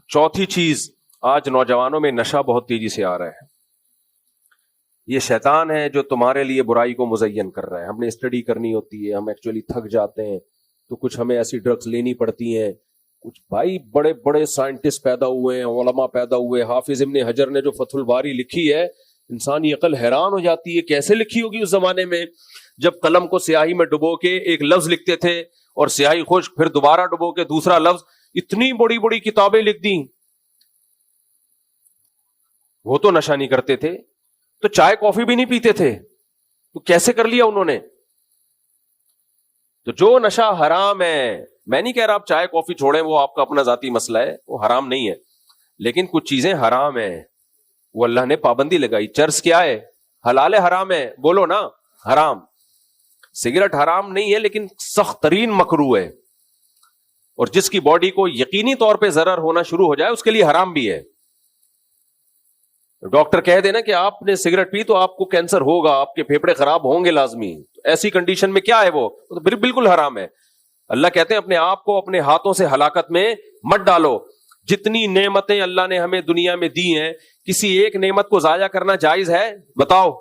چوتھی چیز، آج نوجوانوں میں نشہ بہت تیزی سے آ رہا ہے. یہ شیطان ہے جو تمہارے لیے برائی کو مزین کر رہا ہے. ہم نے اسٹڈی کرنی ہوتی ہے، ہم ایکچولی تھک جاتے ہیں تو کچھ ہمیں ایسی ڈرگز لینی پڑتی ہیں. کچھ بھائی بڑے بڑے سائنٹسٹ پیدا ہوئے ہیں، علماء پیدا ہوئے. حافظ ابن حجر نے جو فتح الباری لکھی ہے، انسانی عقل حیران ہو جاتی ہے کیسے لکھی ہوگی اس زمانے میں، جب قلم کو سیاہی میں ڈبو کے ایک لفظ لکھتے تھے اور سیاہی خشک، پھر دوبارہ ڈبو کے دوسرا لفظ. اتنی بڑی بڑی کتابیں لکھ دی. وہ تو نشہ نہیں کرتے تھے، تو چائے کافی بھی نہیں پیتے تھے، تو کیسے کر لیا انہوں نے؟ تو جو نشہ حرام ہے، میں نہیں کہہ رہا آپ چائے کافی چھوڑیں، وہ آپ کا اپنا ذاتی مسئلہ ہے، وہ حرام نہیں ہے، لیکن کچھ چیزیں حرام ہیں، وہ اللہ نے پابندی لگائی. چرس کیا ہے؟ حلال ہے حرام ہے؟ بولو نا. حرام. سگریٹ حرام نہیں ہے لیکن سخت ترین مکروہ ہے، اور جس کی باڈی کو یقینی طور پہ ضرر ہونا شروع ہو جائے اس کے لیے حرام بھی ہے. ڈاکٹر کہہ دینا کہ آپ نے سگریٹ پی تو آپ کو کینسر ہوگا، آپ کے پھیپڑے خراب ہوں گے لازمی، ایسی کنڈیشن میں کیا ہے وہ تو بالکل حرام ہے. اللہ کہتے ہیں اپنے آپ کو اپنے ہاتھوں سے ہلاکت میں مت ڈالو. جتنی نعمتیں اللہ نے ہمیں دنیا میں دی ہیں، کسی ایک نعمت کو ضائع کرنا جائز ہے؟ بتاؤ.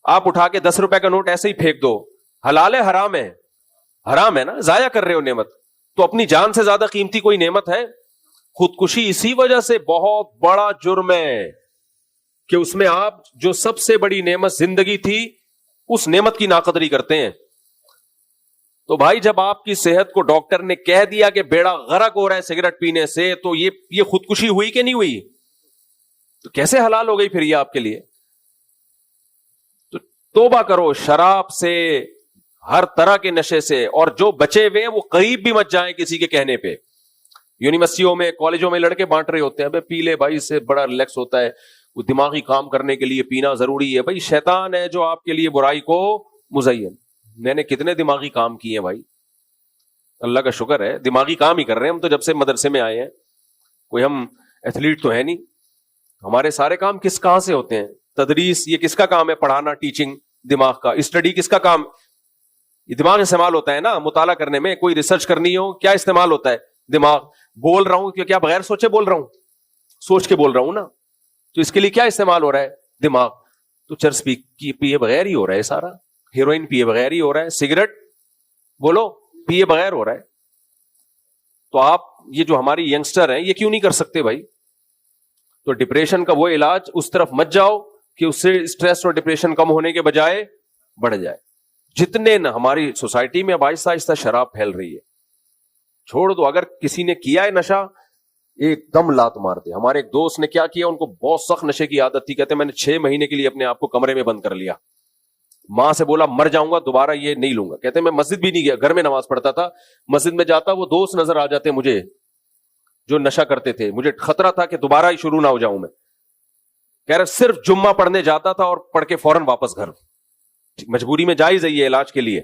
آپ اٹھا کے 10 روپے کا نوٹ ایسے ہی پھینک دو، حلال ہے حرام ہے؟ حرام ہے نا، ضائع کر رہے ہو نعمت. تو اپنی جان سے زیادہ قیمتی کوئی نعمت ہے؟ خودکشی اسی وجہ سے بہت بڑا جرم ہے کہ اس میں آپ جو سب سے بڑی نعمت زندگی تھی اس نعمت کی ناقدری کرتے ہیں. تو بھائی جب آپ کی صحت کو ڈاکٹر نے کہہ دیا کہ بیڑا غرق ہو رہا ہے سگریٹ پینے سے، تو یہ خودکشی ہوئی کہ نہیں ہوئی؟ تو کیسے حلال ہو گئی پھر یہ آپ کے لیے؟ تو توبہ کرو شراب سے، ہر طرح کے نشے سے، اور جو بچے ہوئے ہیں وہ قریب بھی مت جائیں کسی کے کہنے پہ. یونیورسٹیوں میں، کالجوں میں لڑکے بانٹ رہے ہوتے ہیں، ابے پی لے بھائی، اس سے بڑا ریلیکس ہوتا ہے، وہ دماغی کام کرنے کے لیے پینا ضروری ہے. بھائی شیطان ہے جو آپ کے لیے برائی کو مزین. میں نے کتنے دماغی کام کیے ہیں بھائی، اللہ کا شکر ہے دماغی کام ہی کر رہے ہیں ہم تو جب سے مدرسے میں آئے ہیں. کوئی ہم ایتھلیٹ تو ہے نہیں. ہمارے سارے کام کہاں سے ہوتے ہیں؟ تدریس یہ کس کا کام ہے؟ پڑھانا، ٹیچنگ. دماغ کا. اسٹڈی کس کا کام؟ یہ دماغ استعمال ہوتا ہے نا مطالعہ کرنے میں. کوئی ریسرچ کرنی ہو کیا استعمال ہوتا ہے؟ دماغ. بول رہا ہوں کہ کیا بغیر سوچے بول رہا ہوں؟ سوچ کے بول رہا ہوں نا. تو اس کے لیے کیا استعمال ہو رہا ہے؟ دماغ. تو چرس پیے بغیر ہی ہو رہا ہے سارا، ہیروئن پیے بغیر ہی ہو رہا ہے، سگریٹ بولو پیے بغیر ہو رہا ہے. تو آپ یہ جو ہماری ینگسٹر ہیں یہ کیوں نہیں کر سکتے بھائی؟ تو ڈپریشن کا وہ علاج اس طرف مت جاؤ کہ اس سے اسٹریس اور ڈپریشن کم ہونے کے بجائے بڑھ جائے. جتنے ہماری سوسائٹی میں اب آہستہ آہستہ شراب پھیل رہی ہے، چھوڑ دو. اگر کسی نے کیا ہے نشہ، ایک دم لات مار دے. ہمارے ایک دوست نے کیا کیا، ان کو بہت سخت نشے کی عادت تھی. کہتے میں نے 6 مہینے کے لیے اپنے آپ کو کمرے میں بند کر لیا. ماں سے بولا مر جاؤں گا دوبارہ یہ نہیں لوں گا. کہتے میں مسجد بھی نہیں گیا، گھر میں نماز پڑھتا تھا. مسجد میں جاتا وہ دوست نظر آ جاتے مجھے جو نشہ کرتے تھے. مجھے خطرہ تھا کہ دوبارہ ہی شروع نہ ہو جاؤں میں. کہہ رہا صرف جمعہ پڑھنے جاتا تھا اور پڑھ کے فوراً واپس گھر. مجبوری میں جائز ہے یہ علاج کے لیے.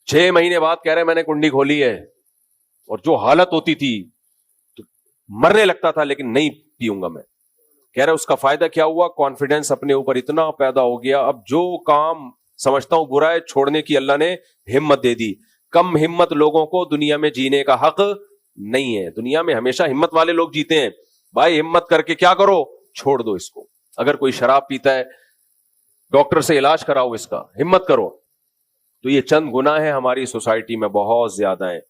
6 مہینے بعد کہہ رہے میں نے کنڈی کھولی ہے، اور جو حالت ہوتی تھی تو مرنے لگتا تھا لیکن نہیں پیوں گا میں. کہہ رہے اس کا فائدہ کیا ہوا؟ کانفیڈنس اپنے اوپر اتنا پیدا ہو گیا، اب جو کام سمجھتا ہوں برا ہے چھوڑنے کی اللہ نے ہمت دے دی. کم ہمت لوگوں کو دنیا میں جینے کا حق نہیں ہے. دنیا میں ہمیشہ ہمت والے لوگ جیتے ہیں. بھائی ہمت کر کے کیا کرو؟ چھوڑ دو اس کو. اگر کوئی شراب پیتا ہے ڈاکٹر سے علاج کراؤ اس کا، ہمت کرو. تو یہ چند گناہ ہیں ہماری سوسائٹی میں بہت زیادہ ہیں.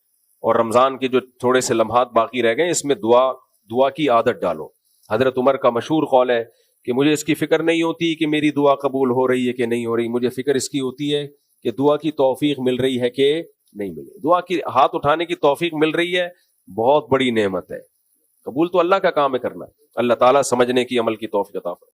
اور رمضان کے جو تھوڑے سے لمحات باقی رہ گئے اس میں دعا کی عادت ڈالو. حضرت عمر کا مشہور قول ہے کہ مجھے اس کی فکر نہیں ہوتی کہ میری دعا قبول ہو رہی ہے کہ نہیں ہو رہی، مجھے فکر اس کی ہوتی ہے کہ دعا کی توفیق مل رہی ہے کہ نہیں مل رہی. دعا کی ہاتھ اٹھانے کی توفیق مل رہی ہے، بہت بڑی نعمت ہے. قبول تو اللہ کا کام ہے کرنا. اللہ تعالیٰ سمجھنے کی، عمل کی توفیق عطا فرمائے.